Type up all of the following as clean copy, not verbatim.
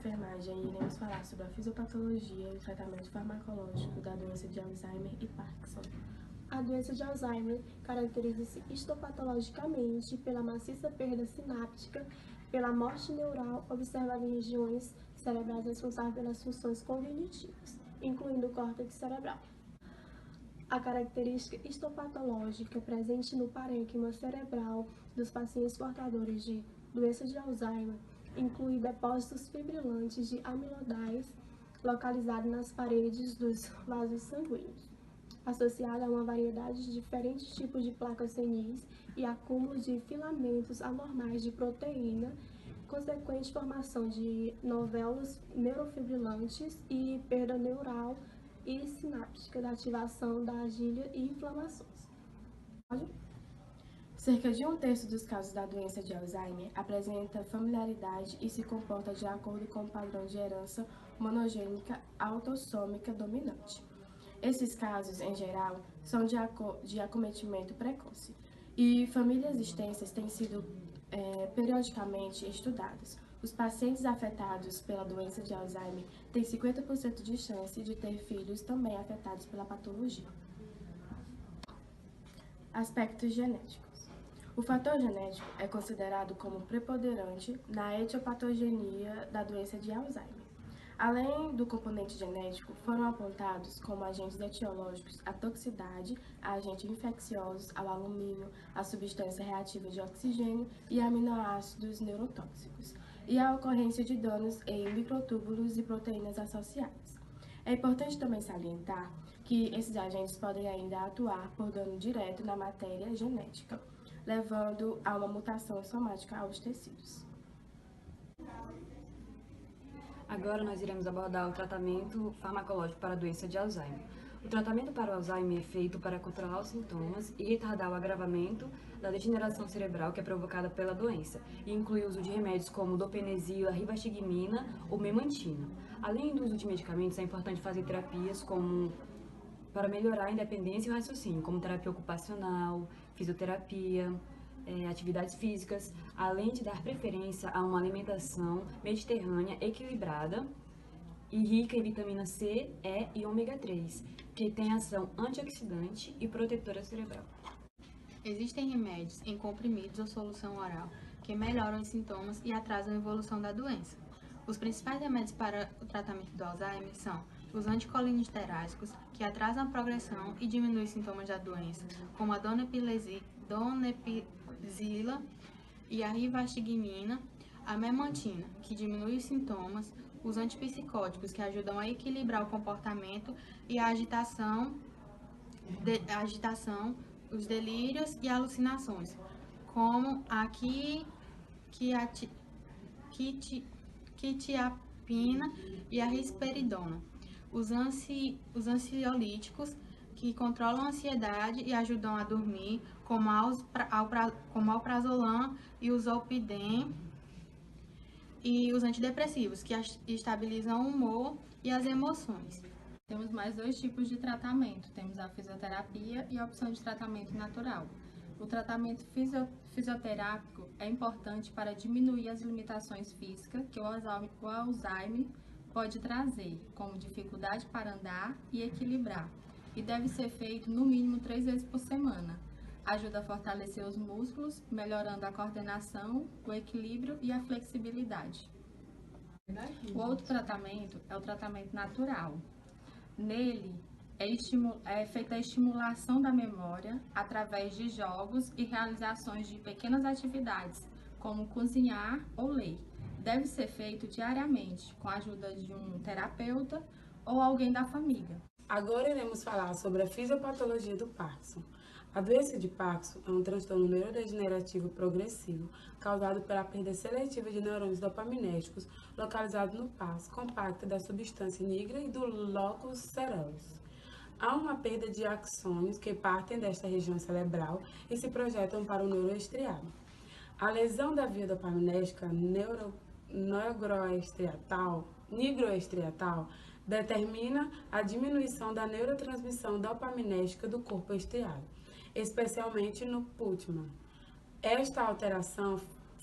enfermagem e iremos falar sobre a fisiopatologia e o tratamento farmacológico da doença de Alzheimer e Parkinson. A doença de Alzheimer caracteriza-se histopatologicamente pela maciça perda sináptica, pela morte neural observada em regiões cerebrais responsáveis pelas funções cognitivas, incluindo o córtex cerebral. A característica histopatológica presente no parênquima cerebral dos pacientes portadores de doença de Alzheimer inclui depósitos fibrilantes de amiloidais localizados nas paredes dos vasos sanguíneos, associada a uma variedade de diferentes tipos de placas senis e acúmulo de filamentos anormais de proteína, consequente formação de novelos neurofibrilantes e perda neural e sináptica da ativação da argila e inflamações. Cerca de 1/3 dos casos da doença de Alzheimer apresenta familiaridade e se comporta de acordo com o padrão de herança monogênica autossômica dominante. Esses casos, em geral, são de acometimento precoce e famílias extensas têm sido periodicamente estudadas. Os pacientes afetados pela doença de Alzheimer têm 50% de chance de ter filhos também afetados pela patologia. Aspectos genéticos. O fator genético é considerado como preponderante na etiopatogenia da doença de Alzheimer. Além do componente genético, foram apontados como agentes etiológicos a toxicidade, a agentes infecciosos, ao alumínio, a substância reativa de oxigênio e aminoácidos neurotóxicos, e a ocorrência de danos em microtúbulos e proteínas associadas. É importante também salientar que esses agentes podem ainda atuar por dano direto na matéria genética, levando a uma mutação somática aos tecidos. Agora nós iremos abordar o tratamento farmacológico para a doença de Alzheimer. O tratamento para o Alzheimer é feito para controlar os sintomas e retardar o agravamento da degeneração cerebral que é provocada pela doença, e inclui o uso de remédios como dopenesil, rivastigmina ou memantina. Além do uso de medicamentos, é importante fazer terapias para melhorar a independência e o raciocínio, como terapia ocupacional, fisioterapia, atividades físicas, além de dar preferência a uma alimentação mediterrânea equilibrada e rica em vitamina C, E e ômega 3, que tem ação antioxidante e protetora cerebral. Existem remédios em comprimidos ou solução oral que melhoram os sintomas e atrasam a evolução da doença. Os principais remédios para o tratamento do Alzheimer são os anticolinestéricos, que atrasam a progressão e diminuem os sintomas da doença, como a donepezila e a rivastigmina, a memantina, que diminui os sintomas, os antipsicóticos, que ajudam a equilibrar o comportamento e a agitação, os delírios e alucinações, como a quetiapina e a risperidona. Os ansiolíticos, que controlam a ansiedade e ajudam a dormir, como a alprazolam e o zolpidem, e os antidepressivos, que estabilizam o humor e as emoções. Temos mais 2 tipos de tratamento, temos a fisioterapia e a opção de tratamento natural. O tratamento fisioterápico é importante para diminuir as limitações físicas que o Alzheimer pode trazer, como dificuldade para andar e equilibrar, e deve ser feito no mínimo 3 vezes por semana. Ajuda a fortalecer os músculos, melhorando a coordenação, o equilíbrio e a flexibilidade. O outro tratamento é o tratamento natural. Nele, é feita a estimulação da memória através de jogos e realizações de pequenas atividades, como cozinhar ou ler. Deve ser feito diariamente, com a ajuda de um terapeuta ou alguém da família. Agora iremos falar sobre a fisiopatologia do Parkinson. A doença de Parkinson é um transtorno neurodegenerativo progressivo causado pela perda seletiva de neurônios dopaminérgicos localizados no pars compacto da substância nigra e do locus ceruleus. Há uma perda de axônios que partem desta região cerebral e se projetam para o neuroestriado. A lesão da via dopaminérgica nigroestriatal determina a diminuição da neurotransmissão dopaminérgica do corpo estriado, especialmente no putamen. Esta alteração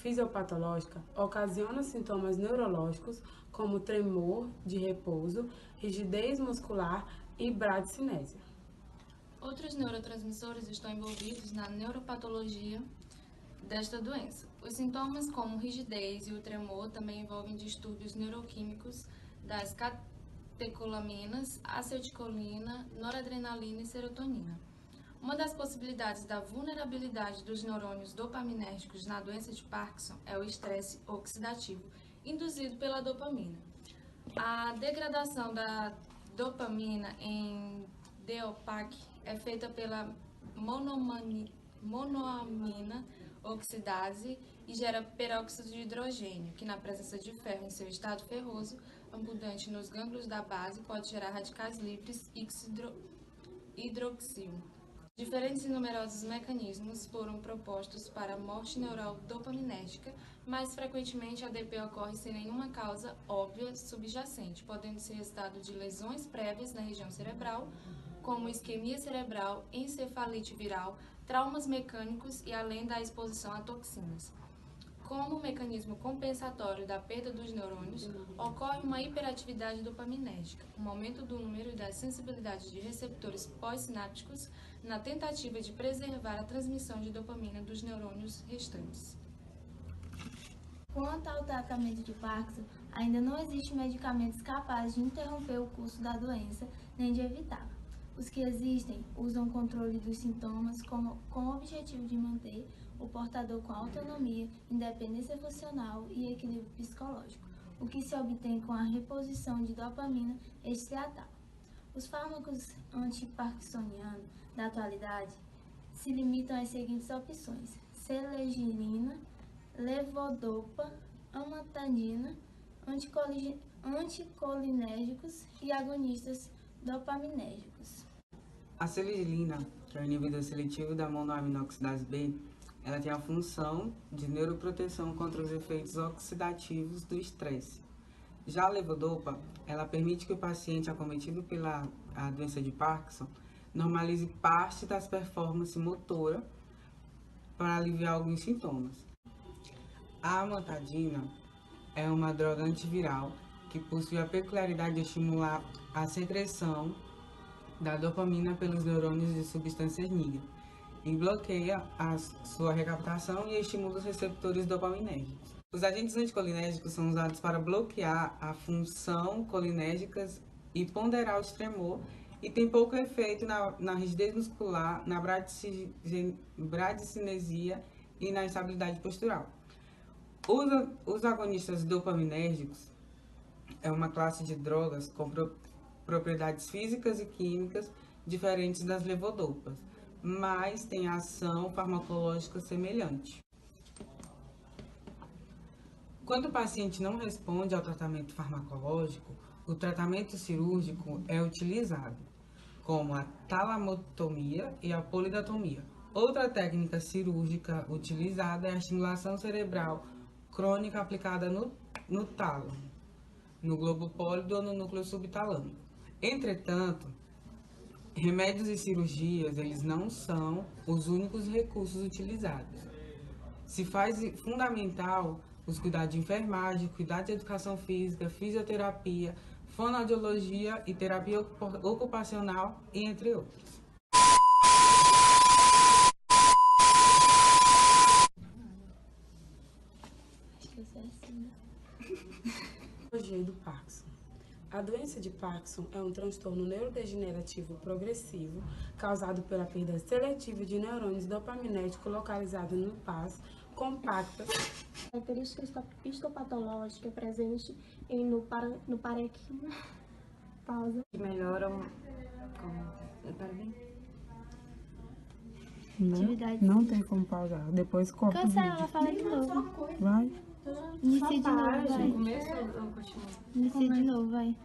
fisiopatológica ocasiona sintomas neurológicos como tremor de repouso, rigidez muscular e bradicinésia. Outros neurotransmissores estão envolvidos na neuropatologia desta doença. Os sintomas como rigidez e o tremor também envolvem distúrbios neuroquímicos das catecolaminas, acetilcolina, noradrenalina e serotonina. Uma das possibilidades da vulnerabilidade dos neurônios dopaminérgicos na doença de Parkinson é o estresse oxidativo, induzido pela dopamina. A degradação da dopamina em DOPAC é feita pela monoamina oxidase e gera peróxido de hidrogênio, que na presença de ferro em seu estado ferroso, abundante nos gânglios da base, pode gerar radicais livres hidroxil. Diferentes e numerosos mecanismos foram propostos para a morte neural dopaminérgica, mas frequentemente a DP ocorre sem nenhuma causa óbvia subjacente, podendo ser resultado de lesões prévias na região cerebral, como isquemia cerebral, encefalite viral, traumas mecânicos e além da exposição a toxinas. Como mecanismo compensatório da perda dos neurônios, ocorre uma hiperatividade dopaminérgica, um aumento do número e da sensibilidade de receptores pós-sinápticos na tentativa de preservar a transmissão de dopamina dos neurônios restantes. Quanto ao tratamento de Parkinson, ainda não existem medicamentos capazes de interromper o curso da doença nem de evitá-la. Os que existem usam controle dos sintomas com o objetivo de manter o portador com autonomia, independência funcional e equilíbrio psicológico, o que se obtém com a reposição de dopamina extratal. Os fármacos antiparkinsonianos da atualidade se limitam às seguintes opções: seleginina, levodopa, amantadina, anticolinérgicos e agonistas dopaminérgicos. A seleginina, que é o inibidor seletivo da monoaminoxidase B, ela tem a função de neuroproteção contra os efeitos oxidativos do estresse. Já a levodopa, ela permite que o paciente acometido pela doença de Parkinson normalize parte das performances motoras para aliviar alguns sintomas. A amantadina é uma droga antiviral que possui a peculiaridade de estimular a secreção da dopamina pelos neurônios de substâncias negras e bloqueia a sua recaptação e estimula os receptores dopaminérgicos. Os agentes anticolinérgicos são usados para bloquear a função colinérgica e ponderar o tremor e tem pouco efeito na rigidez muscular, na bradicinesia e na instabilidade postural. Os agonistas dopaminérgicos é uma classe de drogas com propriedades físicas e químicas diferentes das levodopas, mas tem ação farmacológica semelhante. Quando o paciente não responde ao tratamento farmacológico, o tratamento cirúrgico é utilizado, como a talamotomia e a polidatomia. Outra técnica cirúrgica utilizada é a estimulação cerebral crônica aplicada no tálamo, no globo pólido ou no núcleo subtalâmico. Entretanto, remédios e cirurgias, eles não são os únicos recursos utilizados. Se faz fundamental os cuidados de enfermagem, cuidados de educação física, fisioterapia, fonoaudiologia e terapia ocupacional, entre outros. Patologia do Parkinson. A doença de Parkinson é um transtorno neurodegenerativo progressivo causado pela perda seletiva de neurônios dopaminérgicos localizados no pás compacta. Característica histopatológica presente no parênquima. Pausa. Que melhoram Não tem como pausar. Depois corta o Cancela, vídeo. ela fala de novo. Vai. Inicia de novo, vai. Começo ou continua? Inicia de novo, vai.